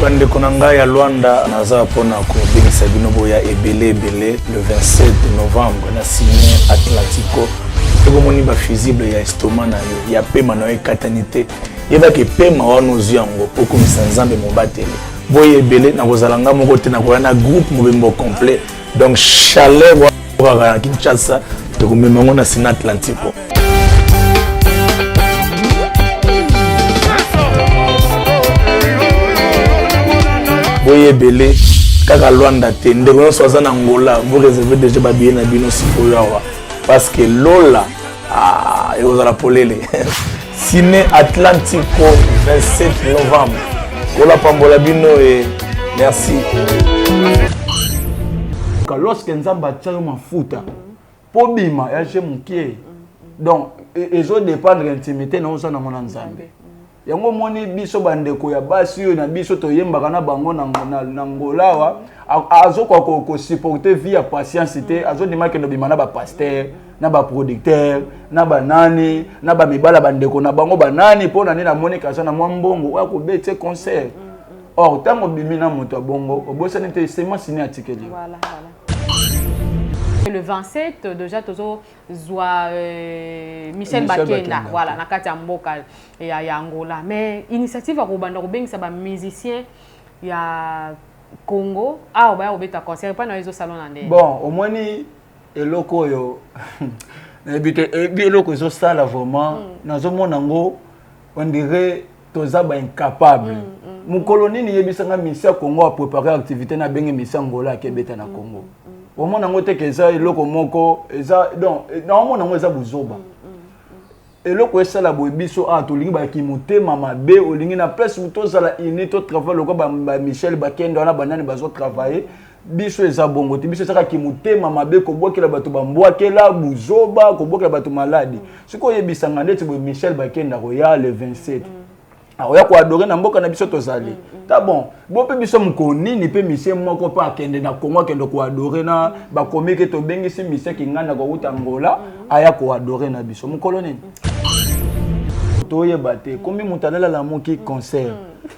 Bande konanga ya Luanda naza pona ko bingisa bino boya ebele le 27 novembre na signé Atlantico ko moni ba fusible ya estomac na yo ya pema na ekatanite yeba ke pema wana oziango okomisa nzambe mobatele boye ebele na kozalanga moko te na koyana groupe mobembo complet donc chaleur wa Kinshasa to komemango na signé Atlantico. Boye belé kaka Luanda te ndeko soza na Angola vous réservez déjà ba bien na bino sikoyo awa parce que lola et vous allez polele signé Atlantico 27 novembre kola pambola bino et merci. Lorsque nzamba tsayo mafuta po bima ya chemukie donc ezo dépendre intimité na osa na mona nzambe yango moni biso bandeko ya basi yo na biso toyembaka na bango na ngolawa azo ko supporter via patience te azo dimaka no bimana ba pasteur na ba producteur na banani na ba mibala bandeko na bango banani pona ni na monika sana mwambongo wa ko bete concert or tango bimina moto bongo obosani te sema signé article. Voilà. Le 27 déjà tozo zwa Michel Bakenda voilà na kati ya mboka ya Angola mais initiative ya kobanda kobengisa ba musicien ya Congo ba obeta concert pa na ezo salon na ndé bon au moins ni eloko yo eloko zo sala vraiment nazo mona ngo on dirait toza ba incapable mukolo nini yebisanga misia Congo a préparer activité na benge misia Angola ke beta na Congo au moins nango te keza eloko moko eza donc normalement nango eza buzoba eloko esala boye biso tolingi ba kimotema mabe olingi na place muto zala ini to travail loko ba Michel Bakenda na banani bazo travailler biso eza bongo te biso saka kimotema mabe ko bokela bato bambwakela buzoba ko bokela bato maladi siko yebisanga ndeti boye Michel Bakenda ko ya le 27 oya ko adorer na mboka na biso tozali ta bon bo pe biso mkoni ni pe mission moko pa kende na Kongo kende ko adorer na ba komike to bengisi mission kingana ko uta Angola aya ko adorer na biso mukolo nini toye bate komi mutalala la moki concert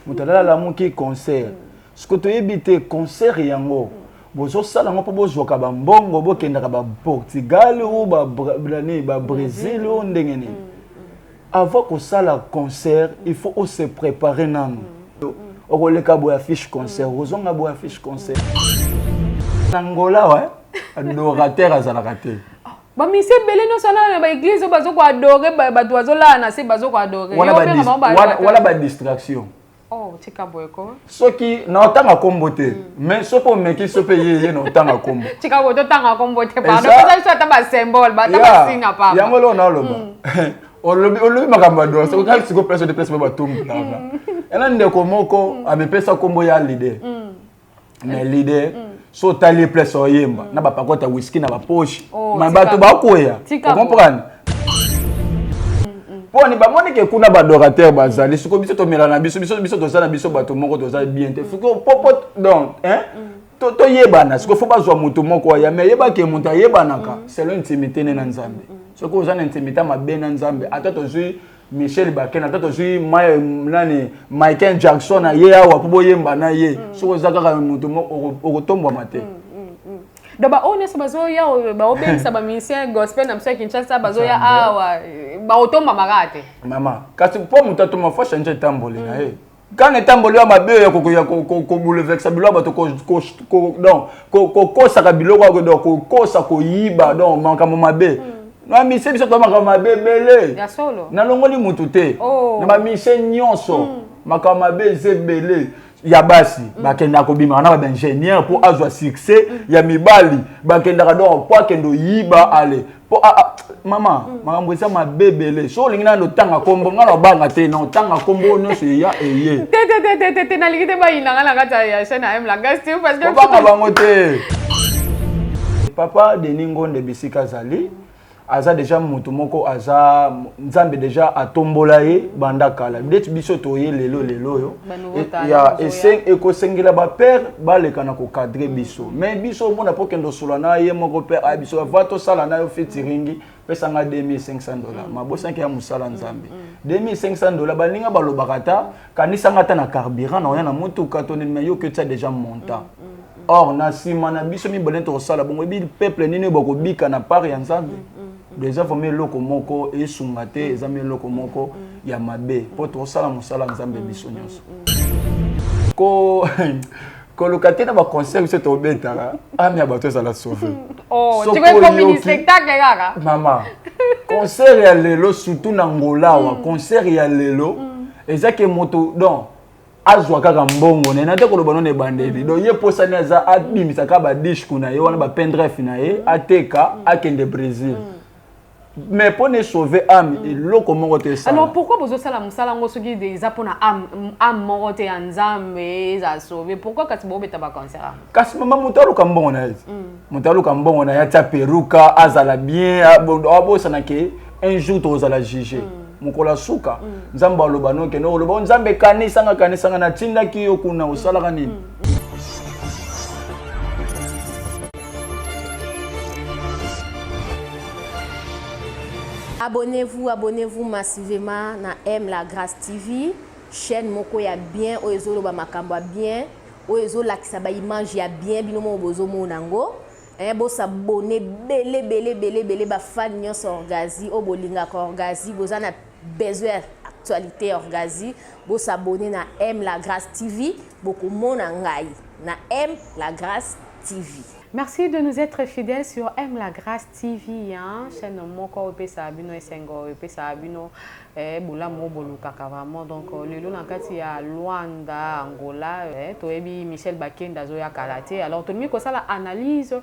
mutalala la moki concert siko to yebite concert yango bozo sala ngo po bozo ka ba mbongo bo kenda ka ba Portugal ou ba Brésil ou ndengeni. Avant que ça la concert, il faut se préparer nan. On le cabo affiche concert, on a beau affiche concert. Angola ouais, adorateur azala raté. Ba mise belé no sana ba église bazo ko adorer ba doizo la na se bazo ko adorer. Wala ba distraction. Oh, tika boyko. Soki na otanga kombote, mais sopo meki sope yeye na otanga kombo. Tika boto tanga kombote pardon, ça soit ta ba symbole, ba ta ba signe pas. Yango lo na loba. Olobi makamba do so ka siko place de place ba tumbu na ba ela ndeko moko amepesa kombo ya leader mais leader so tali place oyemba na ba pakota whisky na ba poche ma bato ba koya comprendre poni ba monike kuna ba adorateur bazali siko biso to mela na biso to zana biso bato moko to za bien te fiko popo donc to yebana siko fo bazwa moto moko ya mais yeba ke moto yebanaka c'est l'intimité na nzambe. Ce que vous avez intimité ma bien nzambe atato zui Michel Bakenda atato zui Michael Jackson na ye awa po boyemba na ye so ko zaka mutu okotombwa mate do ba honest bazo ya ba obengisa ba musicien gospel na msaki Kinshasa bazo ya awa ba otomba magate mama kasi po mutato ma changer tamboli na ye quand etamboli ya mabe ya ko bouleverser bilo ba to ko donc ko kosa ka biloko donc ko kosa ko yiba donc manka mo mabe. Na mise biso to makama bebele ya solo na longoli mutu te na ba mise nyonso makama bezebele ya basi bakenda ko bima na ba ingénieur pour azwa succès ya mibali bakenda ka donc po kendo yiba ale po mama makambo esa mabebele so lingina ndo tanga kombo ngala banga te no tanga kombo nyonso ya eye te na likite ba inanga la kata ya chaîne am la gaste parce que ba bango te papa de Ningonde Bisika Zali aza déjà mutu moko aza nzambe déjà atombola ye banda kala ndeti biso toye lelo yo ya ekosengela ba père baleka na ko cadrer biso mais biso mona po kendo solo na ye moko père biso va to sala na yo fetiringi pesa nga $2500 mabosanki ya musala nzambe $2500 balinga balobakata kanisa ngata na carburant na oya na motuka to nini yo que tu as déjà montant or na sima na biso mi bonne to sala bongo bi peuple nini boko bika na part ya nzambe déjà formé loko moko e sungate ezami loko moko ya mabe po to sala musala nzambe biso nyonso ko lokate na ba concert c'est to betara ami abato za la sauver oh tu veux comme mini spectacle kaka mama concert ya lelo surtout na Angola wa concert ya lelo ezake moto donc azwa kaka mbongo na te ko lobano ne bandeli donc ye posani aza abimisa ka ba dish kuna ye wana ba pendrive na ye ateka akende Brésil mais pour ne sauver âme et loko moko te ça alors pourquoi bozo sala musala ngo soki des apona âme moko te nzambe za sauver pourquoi kati bo beta ba concert kasi mama mutalo kambongo na ye mutalo kambongo na ya ta peruka azala bien abo sanake un jour to zala juger mukola suka nzamba lobano ke no lobo nzambe kanisa nga na tinda ki yo kuna usala kanini. Abonnez-vous massivement na M La Grâce TV, chaîne moko ya bien, oezo loba makambo bien, oezo lakisa ba image ya bien binomo bozo monango. Bo s'abonner belé ba fan nyonso orgazi, o bolinga ko orgazi, boza na besoin actualité orgazi, bo s'abonner na M La Grâce TV, boko mona ngai na M La Grâce TV. Merci de nous être fidèles sur M La Grâce TV, hein. Chaîne moko pesa abino esengo pesa abino bola mo boluka vraiment donc le lo na kati ya Luanda Angola to ebi Michel Bakenda zo ya kalate alors to mi ko sala analyse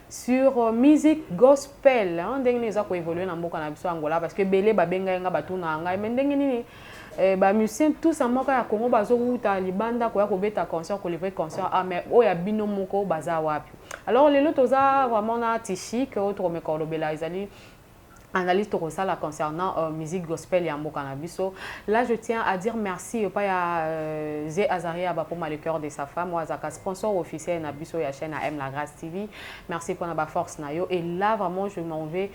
sur musique gospel hein ndenge neza ko évoluer na mboka na biso Angola parce que belé ba benga nga batuna nga mais ndenge nini ba musicien tous en moko ya Congo bazo uta libanda ko ya ko beta concert ko livrer concert mais o ya bino moko baza wapi. Alors les autres vraiment na Tishik autre me kolobela izali analyse Torosala concernant musique gospel et Ambo Cannabiso. Là, je tiens à dire merci à Zé Azaria pour le cœur de sa femme, moi, Zaka, sponsor officiel Nabiso et la chaîne M La Grâce TV. Merci pour la force Nayo. Et là, vraiment, je m'en vais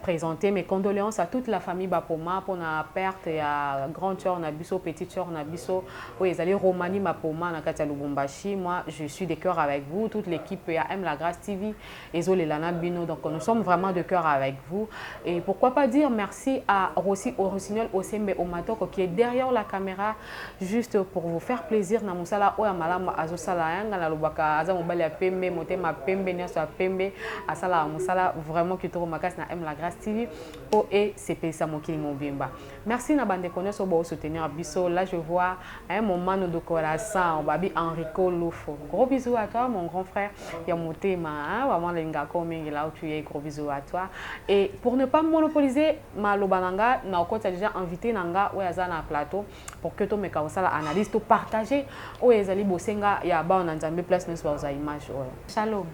présenter mes condoléances à toute la famille Bapoma pour la perte et à grande sœur Nabiso, petite sœur Nabiso. Oui, ils allaient Romani Mapoma, Nakatia Lubumbashi. Moi, je suis de cœur avec vous, toute l'équipe M La Grâce TV et Zolé Lana Bino. Donc, nous sommes vraiment de cœur avec vous. Et pourquoi pas dire merci à Rossi Rossignol Osembe Omatoko qui est derrière la caméra juste pour vous faire plaisir. Na musala oya malama azosala yanga na lobaka aza mobali ya pembe motema pembe nyaso ya pembe asala musala vraiment qui toro makasi na M La Grâce TV po et CP Samokili Mobimba. Merci na bande connaissance pour soutenir biso. Là je vois un moment de corazon babi Enrico Lufo. Gros bisous à toi mon grand frère Yamotema vraiment lenga komingi là où tu es, gros bisous à toi. Et pour ne pas monopoliser ma lobananga na okota déjà invité nanga oyaza na plateau pour que to meka osala analyse to partager oyezali bosenga ya ba na nzambe place n'est pas aux images. Shalom.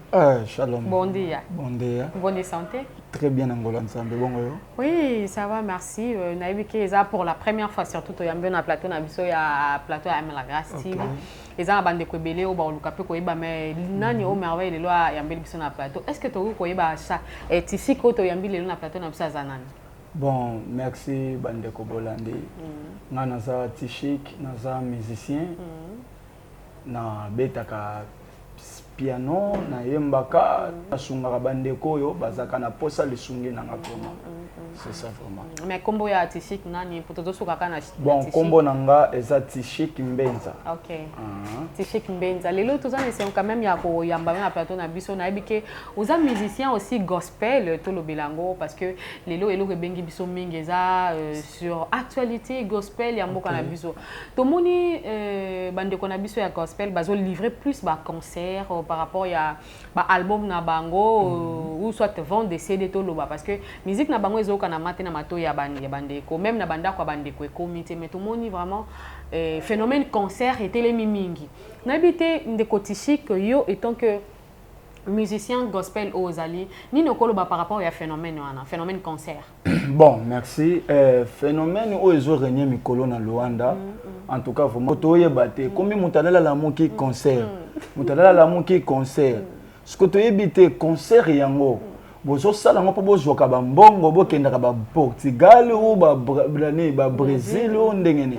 Shalom. Bon dia. Bon dia. Bonne santé. Très bien Angola nzambe bongo. Oui, ça va, merci. Naibike eza pour la première fois surtout to yambe na plateau na biso ya plateau ya M La Grâce TV. Eza na bande ko ebele o ba oluka pe ko yeba mais nani o merveille lelo yambe biso na plateau. Est-ce que to ko yeba ça et ici ko to yambe lelo na plateau na biso zanani? Bon, merci bande ko bolandi. Nga naza Tishik, naza musicien. Na betaka piano na yembaka asungaka bandeko oyo bazaka na posa lisungi nanga vraiment. C'est ça vraiment. Mais combo ya Tishik nani pour todo suka kana bon combo nanga eza Tishik Mbenza. OK. Tishik Mbenza. Lelo tozana c'est quand même ya ko yamba na plateau na biso na ebike oza musicien aussi gospel to lo belango parce que lelo elo bengi biso mingeza sur actualité gospel ya mboka na biso. Tomoni bandeko na biso ya gospel bazo livrer plus ba concert par rapport à album na bango ou soit vendre des CD to loba parce que musique na bango ezo kana mate na mato ya bandeko même na banda kwa bandeko comité mais tout moni vraiment phénomène concert était les mingi na habité ndeko Tishik yo étant que musicien gospel aux ali ni no koloba par rapport à phénomène concert. Bon merci phénomène o ezo régner mikolo na Luanda en tout cas vraiment toye baté combien mutalala la moki concert mutalala la moki concert ce que toye bité concert yango bozo sala ngo po bozo ka ba mbongo bo kenda ka ba Portugal ou ba Brésil ou ndengeni.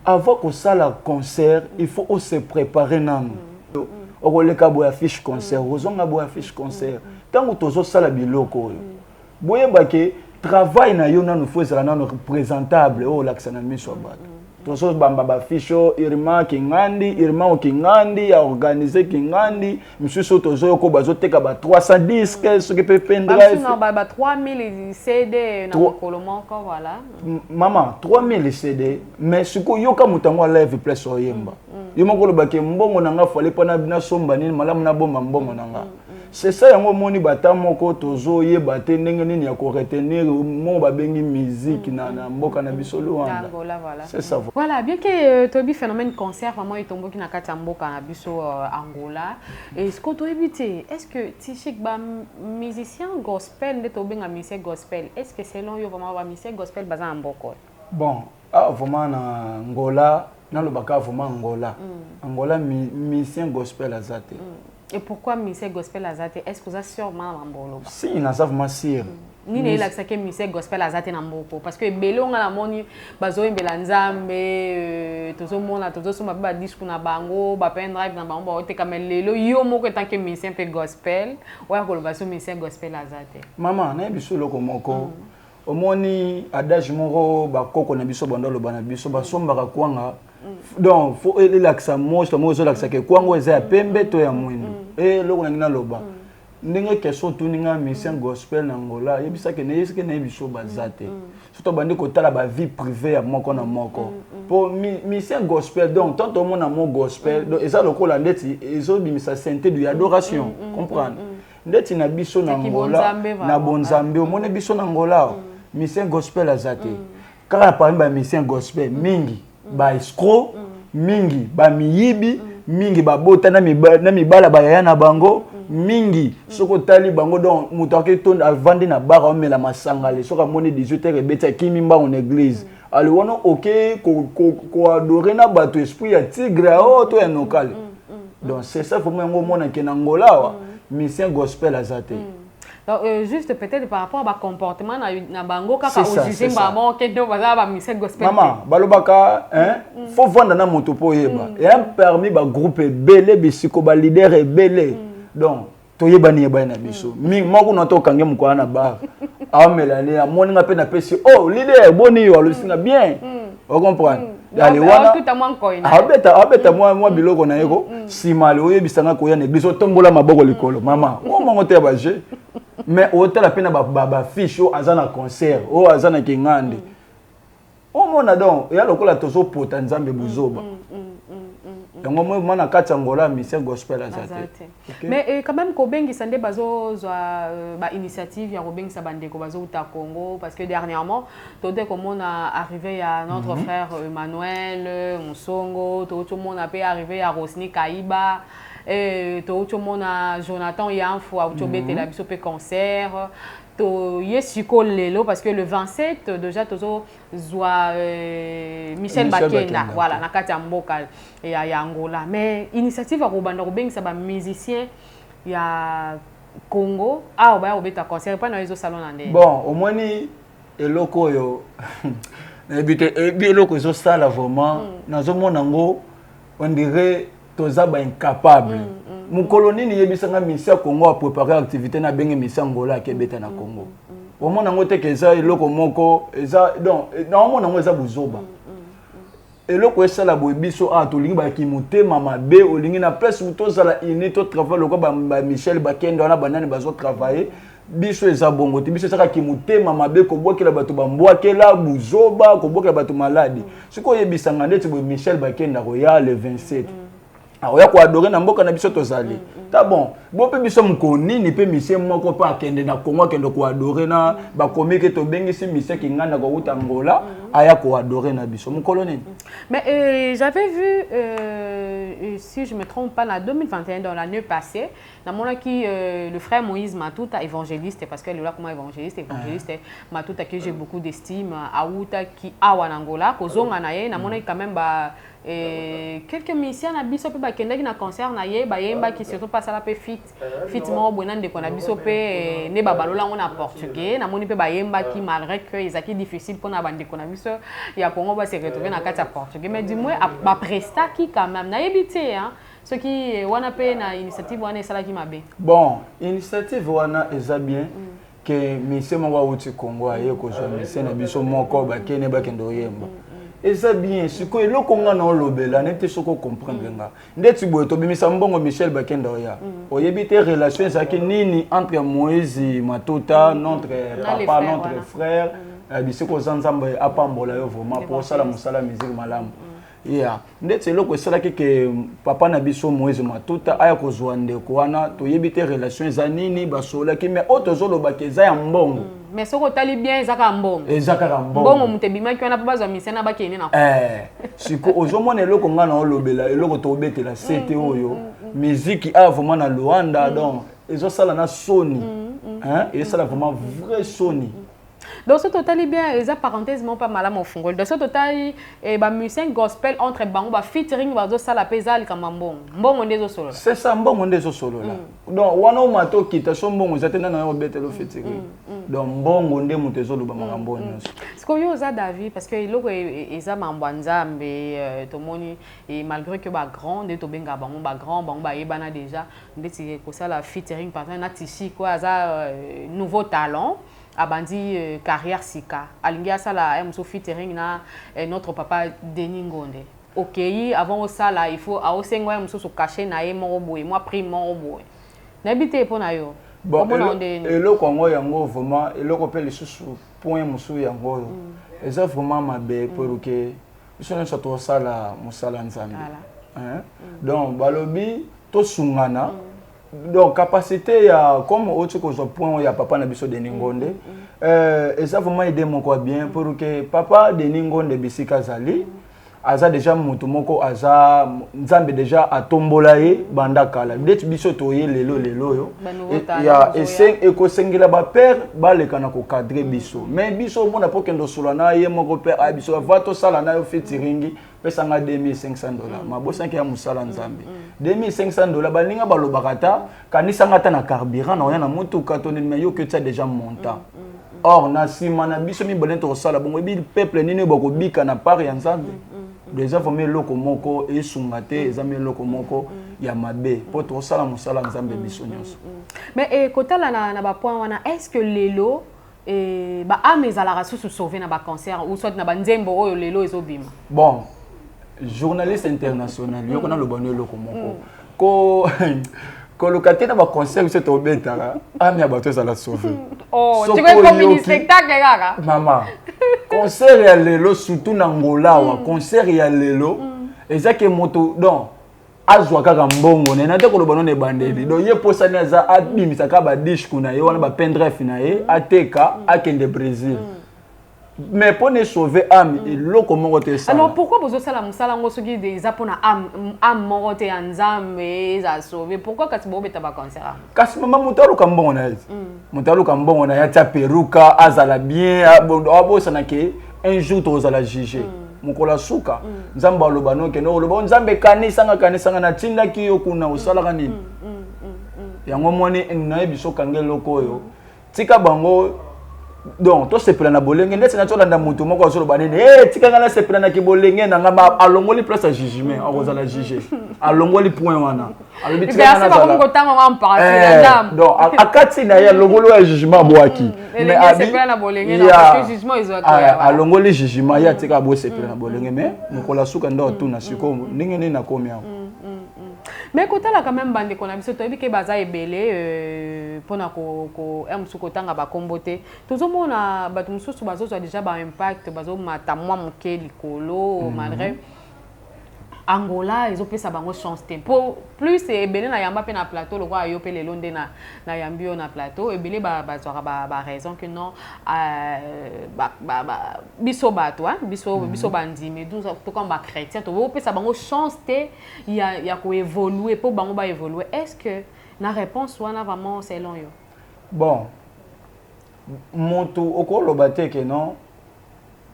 Avant que ça la concert, il faut se préparer nan. On le ka bo affiche concert, ozonga bo affiche concert. Tant que tozo sala biloko. Boye ba ke travail na yo nanu faut ezala nanu présentable o laksana miso abat. Tozo bamba ba ficho irma kingandi ya organiser kingandi misusu tozo ko bazoteka ba 300 disques ce qui peut pendrive. Non ba 3000 CD na kolomon ko voilà. Maman 3000 CD mais suko yoka mutango live place oyemba. Yo moko lo ba ke mbongo nanga fale pona bina somba nini malamu na bomba mbongo nanga. C'est ça yango moni bata moko tozo yeba te ndenge nini ya ko retenir mo ba bengi musique na mboka na bisolo wanda. C'est ça. Voilà, bien que tobi phénomène concert vraiment est tombé na kati mboka na biso Angola. Et ce qu'on doit éviter, est-ce que tichik ba musicien gospel de tobi nga musicien gospel, est-ce que selon yo vraiment ba musicien gospel baza mboko? Bon, vraiment na Angola, na lo baka vraiment Angola. Angola musicien gospel azate. Et pourquoi musicien gospel azate? Est-ce que vous avez sûrement mbolo? Si, il a vraiment sûr. Ni ne la que musicien gospel azate na mboko parce que belonga na moni bazo imbela nzambe tozo mona tozo soma ba disque na bango ba pen drive na bango ba ote kamelelo yo moko tant que musicien pe gospel wa ko ba so musicien gospel azate. Maman na biso loko moko omoni adage moko ba koko na biso bandolo bana biso ba somba ka kwanga. Donc faut relaxer moi je moi relaxer que kwango eza pembe to ya mwini loko ngina loba ndenge question tuninga musicien gospel na Angola yebisa ke ne yeske na biso bazate surtout bandi ko tala ba vie privée ya moko na moko pour musicien gospel donc tant au monde na mon gospel donc eza lokola ndeti ezo bimisa sainteté de adoration comprendre ndeti na biso na Angola na bonzambe o mone biso na Angola musicien gospel azate kaka par exemple musicien gospel mingi ba escroc mingi ba miyibi mingi ba bota na mibala ba yaya na bango mingi soko tali bango donc mutake ton avandi na bar o mela masangale soka moni 18h beta kimi mba en église alors wono OK ko adorer na bato esprit ya tigre o to ya nokale donc c'est ça vraiment ngo mona ke na Angola wa musicien gospel azate. Donc juste peut-être par rapport à comportement na bango kaka ojuger maman que do baza ba musicien gospel. Maman balobaka faut vendre na moto po yeba et un permis ba groupe belé bisiko ba leader belé donc to yeba ni yeba na biso mi moko na to kange mukwana na bar amelane amoni nga pe na pesi oh leader boni yo alusinga bien on comprend allez wana abeta moi biloko na yeko simale oyebisanga ko ya na église otombola maboko likolo mama o mongo te ba je mais hôtel apena ba fiche o azana concert o azana kingande o mona donc ya lokola tozo pota nzambe buzoba yango moi mona kati Angola musicien gospel azate. Mais quand même ko bengi sande bazo ba initiative ya ko bengi sa bandeko bazo uta Congo parce que dernièrement todé comme on a arrivé à notre frère Emmanuel Musongo tout le monde a arrivé à Rosny Kaiba tout le monde a Jonathan Yanfo a utobete la biso pe concert to yesiko lelo parce que le 27 déjà tozo zwa Michel Bakenda voilà na kati mboka ya Angola mais initiative ko banda ko bengisa ba musicien ya Congo ba obeta concert pa na ezo salon ande bon au moins ni eloko yo eloko zo sala vraiment nazo mona ngo on dirait toza ba incapable mukolo nini yebisanga musicien Congo a préparer activité na bengi musicien Angola ke beta na Congo au mona ngo te ke za eloko moko eza donc na mona ngo eza buzoba eloko esala boye biso tolingi ba kimotema mabe olingi na place muto zala ini to travail loko ba Michel Bakenda na banani bazo travailler biso eza bongo te biso saka kimotema mabe ko bwakela bato bambwakela buzoba ko bwakela bato maladi siko yebisanga ndeti boye Michel Bakenda ko ya le 27 oya ko adorer na mboka na biso tozali ta bon bo pe biso mkoni ni pe musicien moko pa kende na Congo kende ko adorer na ba komike to bengisi musicien kingana ko uta Angola aya ko adorer na biso mukolo nini. Mais j'avais vu si je me trompe pas en 2021 dans l'année passée qui le frère Moïse Matuta évangéliste parce que là comment évangéliste Matuta que j'ai beaucoup d'estime à Outa qui a Angola kozonga na ye namona quand même quelques missions na biso pe ba kenda ki na concert na ye ba yemba qui surtout pas ça la pe fit mo bonan de kona biso pe ne ba balola ngona portugais namoni pe ba yemba qui malgré que ezaki difficile pour na bande kona biso ya Congo ba se retrouver na kati ya portugais mais du moins ba presta qui quand même na yebité hein ce qui wana pe na initiative wana esala ki mabe. Bon, initiative wana eza bien que mission mo wa uti Congo aye ko zo mission na biso moko ba kene ba kendo yemba. Eza bien siko eloko nga na olobela nete soko comprendre nga. Ndeti boye to bimisa mbongo Michel Bakendo ya. Oyebite relations zaki nini entre Moïse Matuta notre papa notre frère bisiko zanzamba apambola yo vraiment pour sala musala musique malamu. Yeah, ndetse eloko esalaki ke papa na biso Moïse Matuta aya kozwa ndeko wana toyebite relations za nini basolaki mais otozoloba ke za ya mbongo. Mais soko tali bien ezaka mbongo. Ezaka mbongo. Mbongo mutebima ki wana pa bazwa misena ba kene na. Siko ozomona eloko nga na olobela eloko tobetela sete oyo musique a vraiment na Luanda donc ezosala na Sony. Hein, et ça la vraiment vrai Sony. Dans ce total, bien, les parenthèses pas mal à mon fond. Dans ce total, bah musique gospel entre bango, bah featuring, bah ça la pesale comme bon. Bon on est au solo. C'est ça, bon on est au solo là. Donc wana mato kita son bon, vous êtes dans un betelo featuring. Donc bon on est monté solo ba mambo nyonso. Ce que yo za David parce que il eza mambanzambe to moni et malgré que ba grand de to benga bango ba grand bango ba ebana déjà, ndeti ko ça la featuring par exemple na tishi quoi ça nouveau talent. Abandi carrière sika alingia sala mso featuring na notre papa Denis Ngonde. OK, avant ça là il faut a osengwa mso so cacher na ye moroboy moi prime moroboy. Nabité pour na yo. Bon eloko ngo yango vraiment eloko pe lisusu point musu yango yo. Eza vraiment mabe pour que biso na to sala musala nzambe. Hein? Donc balobi to sungana. Donc capacité ya comme autre que ce point ya papa na biso Denis Ngonde et ça vraiment aider mon quoi bien pour que papa Denis Ngonde bisika zali aza déjà mutu moko aza nzambe déjà atombola ye banda kala ndeti biso toye lelo yo ya eko sengela ba père baleka na ko cadrer biso mais biso mona po kendo solana ye moko père a biso va to sala na yo featuring pesa nga $2,500 mabosa ke ya musala nzambe $2,500 baninga balobaka ta kanisa ngata na carburant na yana mutuka to mais yo que ça déjà montant or na sima na biso mi bonne to sala bongo bi peuple nini boko bika na part ya nzambe déjà famille loko moko e sungate ezami loko moko ya mabe po to sala musala nzambe biso nyonso. Mais kotala na ba point wana est-ce que lelo ba amezala sous sauver na ba concert ou soit na ba nzembo oyo lelo ezobima. Bon journaliste international yo kona lobano loko moko ko lokate na ba concert c'est au betara ami abato ça la sauver. Oh tu veux comme spectacle gaga mama concert ya lelo surtout na Angola wa concert ya lelo ezake moto donc azwa kaka mbongo na nate ko lobano ne bandeli donc ye posani aza abimisa ka ba dish kuna ye wana ba pendrive na ye ateka akende Brésil. Mais pour ne sauver âme et loko mongote ça. Alors pourquoi vous avez la musala ngo soki des apona âme mongote nzambe za sauver pourquoi quand vous beta ba concert kasi mama mutalo kambongo na yezi mutalo kambongo na yata peruka azala bien abo sana ke un jour to la juger mukola suka nzamba lobano ke no lobo nzambe kanisa nga na tinda ki yo kuna usala kanini yango moni na biso kangeloko yo tika bango. Donc to sepela na bolenge ndetse na tolanda mutu moko azolo banene tika ngala sepela na kibolenge na ngaba alongoli place à jugement akoza la juger alongoli point wana alobi tika ngala za ko tanga ngam parti donc akati na ya longolo ya jugement boaki mais abi sepela na bolenge na que jugement izo alongoli jugement ya tika bo sepela na bolenge mais mukola suka ndo tu na siko ningi ni na komia. Mais quand on a quand même bandé qu'on a vu ce toit qui est basé belé pour na ko msu kotanga ba kombote toujours mon a ba tumsu su bazo déjà ba impact bazo mata moi moke likolo malgré Angola ils ont fait ça bango chance pour plus et belé na yamba pe na plateau le quoi yo pe le londe na yambio na plateau et belé ba raison que non biso bato biso bandi mais tout comme ba chrétien to pe ça bango chance il y a ko évoluer pour bango ba évoluer est-ce que na réponse wana vraiment selon yo bon moto okolo bateke non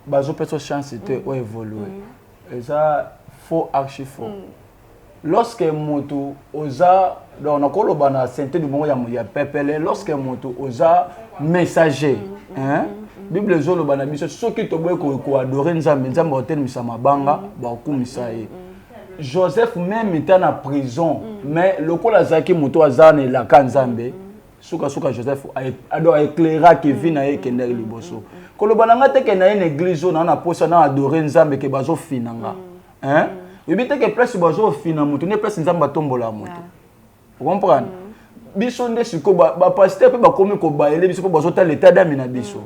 bazo pe chance te o évoluer et ça faux archi faux lorsque moto oza donc nakolo bana santé du monde ya pepele lorsque moto oza messager hein bible zolo bana biso soki to boye ko adorer nzambe nzambe hotel misama banga ba kumisa ye Joseph même était en prison mais lokola zaki moto azane la kanzambe suka Joseph ado éclaira que vina ye kender liboso kolobana ngate ke na une église na posa na adorer nzambe ke bazo finanga hein ibite que place bazo fina mutu ne place nzamba tombola mutu vous comprenez biso nde siko ba pasteur pe ba komi ko ba ele biso ko bazo ta l'état d'âme na biso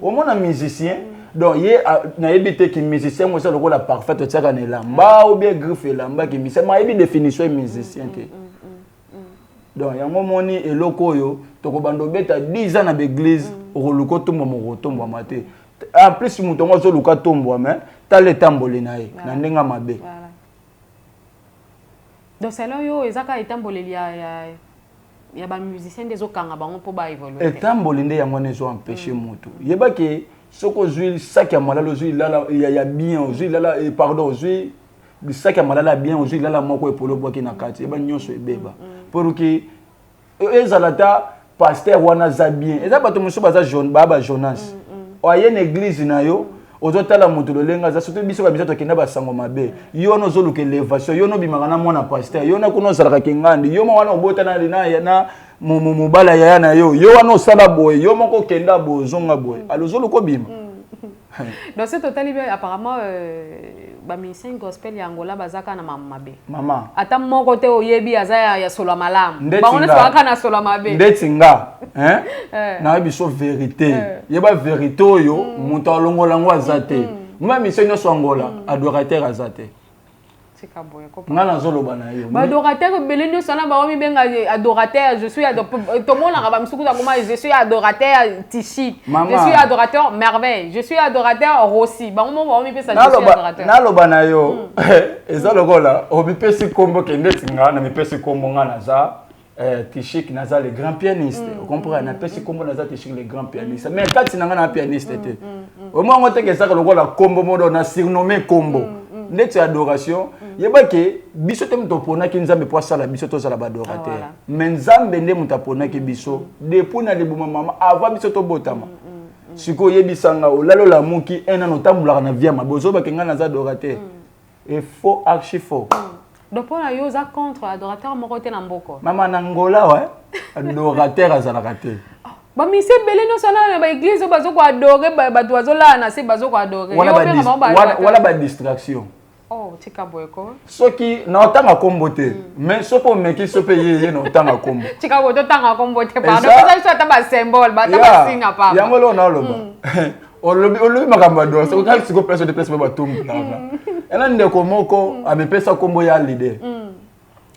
au moins un musicien donc ye na ibite ki musicien mo ça lokola parfait tsaka ne lamba ou bien griffe lamba ki musicien ma ibi définition musicien te donc yango moni eloko yo to ko bando beta 10 ans na l'église oluko tombo mo tombo maté en plus mutu ngo zo luka tombo mais ta le tamboli na ye na ndenga mabe. Donc c'est là yo ezaka etamboleli ya ba musicien des okanga bango po ba évoluer. Etamboli nde yango nezo empêcher mutu. Yeba ke soko zui sac ya malala zui lala ya bien zui lala pardon zui le sac ya malala bien zui lala moko epolo boki na kati yeba nyonso ebeba. Pour que ezalata pasteur wana za bien. Eza bato musu baza jaune baba Jonas. Oye une église na yo ozotala mutu lolenga za surtout biso ba biso tokenda basango mabe yo no zoluka élévation yo no bimaka na mwana pasteur yo na kuno zalaka kengandi yo mo wana obota na mubala ya na yo wana osala boye yo moko kenda bozonga boye alozoluka bima donc c'est totalement bien apparemment ba musicien gospel ya Angola bazaka na mabe mama ata moko te oyebi aza ya solo malamu ba on est na solo mabe ndetinga hein na biso vérité yeba vérité yo mutu alongola ngo azate moi musicien no Angola adorateur azate ngana zoloba na yo ba adorateur belé no sana ba omi benga adorateur je suis adorateur tout le monde ba misuku ta comment je suis adorateur Tichi je suis adorateur Merveille je suis adorateur Rossi ba mo omi pesa je suis adorateur na loba na yo eza lokola omi pesi kombo kende tinga na mi pesi kombo ngana za Tichi naza le grand pianiste vous comprenez na pesi kombo naza Tichi le grand pianiste mais kati nanga na pianiste te au moins ngote ke saka lokola kombo modo na surnommé kombo neti adoration yeba ke biso te muto pona ki nzambe po sala biso to sala badorateur mais nzambe nde muto pona ki biso depuis na libuma mama avant biso to botama siko yebisanga olalo la muki ena no tambula na via mabozo ba kenga na za adorateur et faux archi faux donc pour la yoza contre adorateur moko te na mboko mama na Angola ouais adorateur azala raté ba mise belé no sana ba église bazo ko adorer ba doazo la na se bazo ko adorer wala ba distraction. Oh, tika boyko. Soki na otanga kombo te, mais sopo meki sope ye na otanga kombo. Tika boto tanga kombo te pardon, ça soit ba symbole, ba ta signe pas. Yango lo na loba. Olobi makamba do, so ka siko place de place ba tumbu na. Ela ndeko moko amepesa kombo ya leader.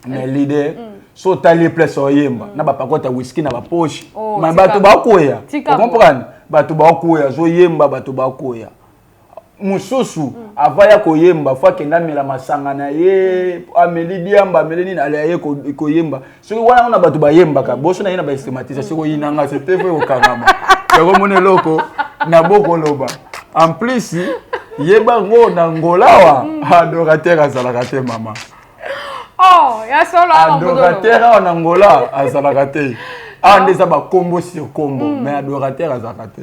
Mais leader so tali place oyemba na ba pakota whisky na ba poche. Ma bato ba koya. Vous comprenez? Bato ba koya zo yemba bato ba koya. Mususu avaya koyemba fa kenda mela masanga na ye ameli diamba ameli ni ala ye koyemba soki wana na bato bayemba ka boso na yena ba systématiser soko yinanga c'était vrai okangama yako mone loko na boko loba en plus yeba ngo na ngolawa adorateur azalaka te mama oh ya solo adorateur na ngola azalaka te andeza ba combo sur combo mais adorateur azalaka te.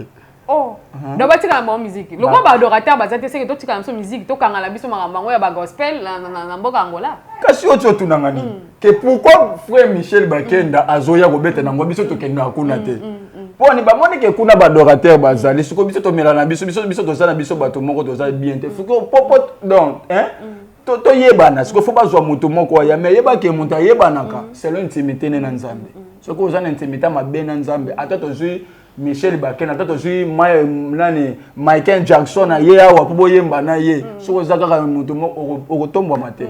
Oh, donc tu as la musique. Le quoi adorateur bazate c'est que tu as la musique, tu as la biso marambango ya ba gospel na mboka Angola. Kasi ocho tunangani. Que pourquoi frère Michel Bakenda azoya kobeta na biso to kenda akuna te. Poni ba moni ke kuna ba adorateur bazali, siko biso to melana biso to zana biso bato moko to zali bien te. Fiko popot donc hein? To yebana, siko faut pas zo moto moko ya mais yeba ke monta yebanaka, c'est l'intimité na Nzambe. Soko za intimité ma ben na Nzambe, ata to zui Michel Bakena tata zui Michael Jackson na ye awa po boyemba na ye soko zaka mutu okotombwa mate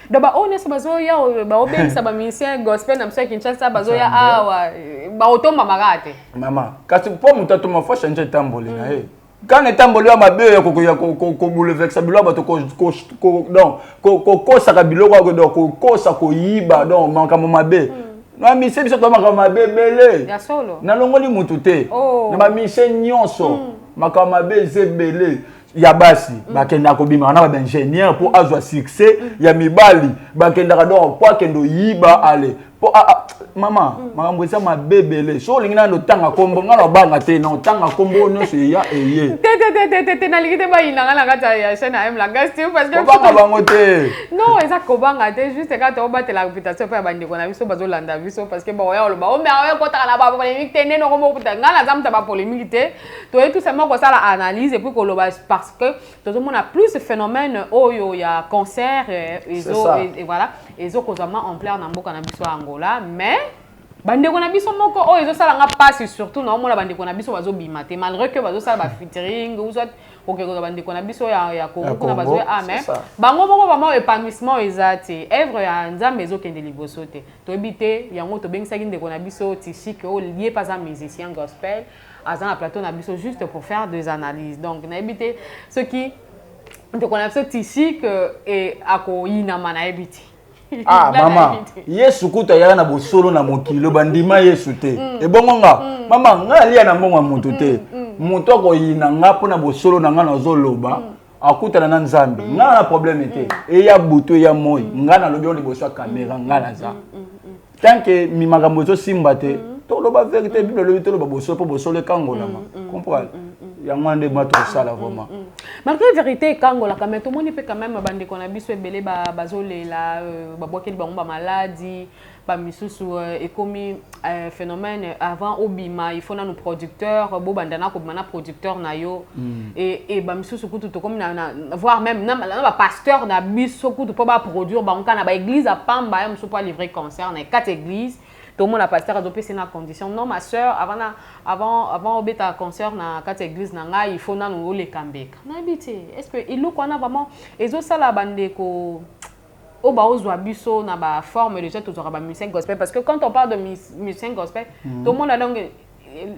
donc on est bazo ya ba obengisa ba musicien gospel na msaki Kinshasa bazo ya awa ba otomba makate mama kasi po mutato mafa changer tamboli na ye quand etamboli ya mabe ya ko bouleverser bilo ba to ko donc ko kosa ka biloko donc ko kosa ko yiba donc mankamo mabe na mise biso to mankamo mabe bele ya solo na longoli mutu te na ba mise nyonso mankamo mabe zebele ya basi bakenda ko bima na ba ingénieur pour azwa succès ya mibali bakenda donc pour kendo yiba ale po mama makambo esa mabebele so lingina ndo tanga kombo ngana banga te no tanga kombo no se ya eye te na likite ba ina ngala kata ya chaîne AM la gas parce que banga bango te non eza ko banga te juste quand on battre la réputation pa bandi ko na biso bazo landa biso parce que ba ya lo ba o me ya ko ta na ba polémique te ne no kombo puta ngala zamta ba polémique te to et tout simplement ko ça la analyse et puis ko lo ba parce que tout le monde a plus ce phénomène oyo ya cancer et voilà et zo kozama en plein na mboka na biso Angola mais bandeko na biso moko o ezo sala nga passe surtout na mona bandeko na biso bazo bimate malgré que bazo sala ba featuring ou soit okeko bandeko na biso ya Congo na bazo mais bango moko ba mo épanouissement ezati œuvre ya Nzambe ezo kende liboso te to ebité yango to bengisa ki ndeko na biso Tishik o lié pas un musicien gospel à un plateau na biso juste pour faire des analyses donc na ebité ce qui ndeko na biso Tishik et ako inama na ebité mama Yesu kuta ya na bosolo na mokilo bandima Yesu te ebongo nga mama nga lia na mbongo mutu te mutu ko yina nga pona bosolo na nga na zoloba akuta na Nzambe nga na problème te e ya buto ya moi nga na lobi on liboso caméra nga na za tant que mi makambo zo simba te to loba vérité bible lobi to loba bosolo po bosolo kangola ma comprendre ya mwande mato sala vraiment malgré vérité kangola quand même tout le monde peut quand même bande qu'on a biso ebele bazolela babwakeli bango ba maladie ba misusu et comme phénomène avant obima il faut na nos producteurs bo bandana ko mana producteur na yo et ba misusu kutu to comme na voir même na ba pasteur na biso kutu po ba produire ba on kana ba église a pamba ya muso pas livrer concert na 4 églises tout le monde a pasteur a dopé c'est na condition non ma sœur avant obeta concert na 4 églises na nga il faut na nous les kambeka na habité est-ce que il ko na vraiment ezo sala bande ko o ba ozwa biso na ba forme déjà tout aura ba musicien gospel parce que quand on parle de musicien gospel tout le monde a donc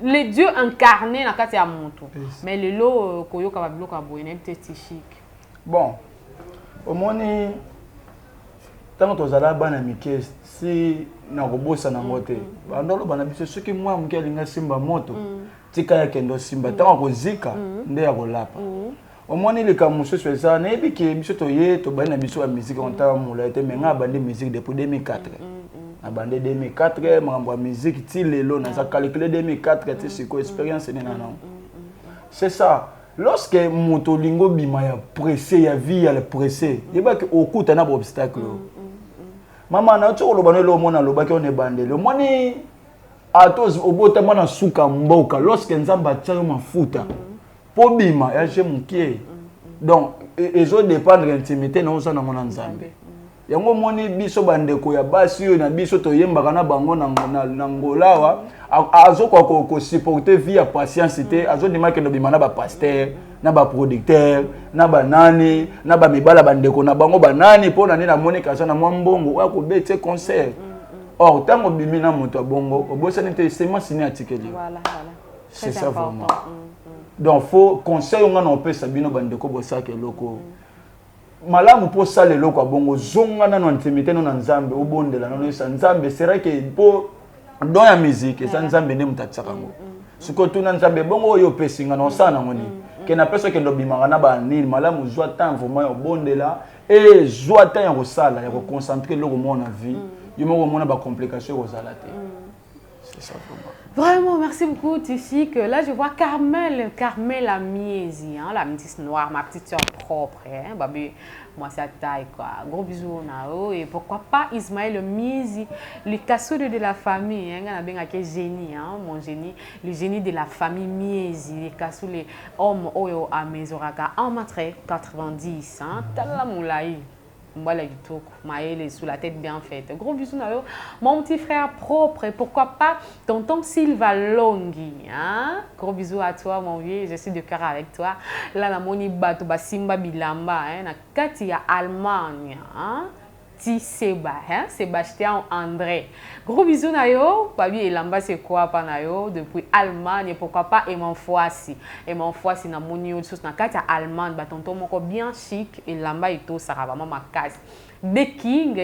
les dieux incarnés na kati ya montu mais le lo koyoka ba biloko boye na Tishik bon au moni tant que tozala bana mike si na kobosa na mote bandolo bana biso soki mwa mke alinga simba moto tika ya kendo simba tant ko zika nde ya kolapa omoni leka mususu eza na yebi ke biso toye to bana biso ya musique on ta mula te menga bande musique depuis 2004 na bande 2004 mambo ya musique ti lelo na za calculer 2004 ti siko expérience ni nana c'est ça lorsque moto lingo bima ya pressé ya vie ya le pressé yeba ke okuta na obstacle mama na tso loba no mona loba ke on e bandele moni atos obota mwana suka mboka lorsque Nzamba tsayo mafuta po bima ya je mukie donc ezo dépendre intimité na osana mona Nzambe yango moni biso bandeko ya basi yo na biso to yembaka na bango na ngolawa azo ko supporter vie ya patience te azo dima ke no bima na ba pasteur na ba producteur na ba nani na ba mibala bandeko na bango ba nani pona ni na moni kasa na mwambongo wa ko bete concert or tango bimi na moto bongo obosani te seulement signer article voilà c'est ça vraiment donc faut conseil on a peut sabino bandeko bosaka loko malamu po sala loko bongo zonga na intimité na Nzambe obondela na Nzambe c'est vrai que po dans la musique ça Nzambe ne mutatsaka ngo siko tuna Nzambe bongo yo pesinga na osana ngoni ke na peso ke ndobimanga na ba nini malamu zwa temps vraiment obondela et zwa temps ya kosala ya ko concentrer loko mo na vie yo mo mona ba complication ko zala te c'est ça vraiment merci beaucoup Tishik là je vois Carmel la Miezi hein la métisse noire ma petite sœur propre hein babi moi c'est à taille quoi gros bisous nao et pourquoi pas Ismaël Miezi le cassou de la famille hein na benga ke génie hein mon génie le génie de la famille Miezi les cassou les hommes oyo a mezoraka en matre 90 hein tala moulai Voilà du tout, Maël sous la tête bien faite. Gros bisous Nayo, mon petit frère propre et pourquoi pas tonton Silva Longhi, hein? Gros bisous à toi mon vieux, je suis de cœur avec toi. Là la moni bato ba Simba Bilamba, hein, na Katia Allemagne, hein? Tiseba, hein? Sébastien André. Gros bisous Nayo, Babi et Lamba c'est quoi pas Nayo depuis Allemagne, pourquoi pas et mon foisi. Et mon foisi na moni autre chose na Katia Allemagne, ba tonton moko bien chic et Lamba et tout ça va vraiment ma case. Des King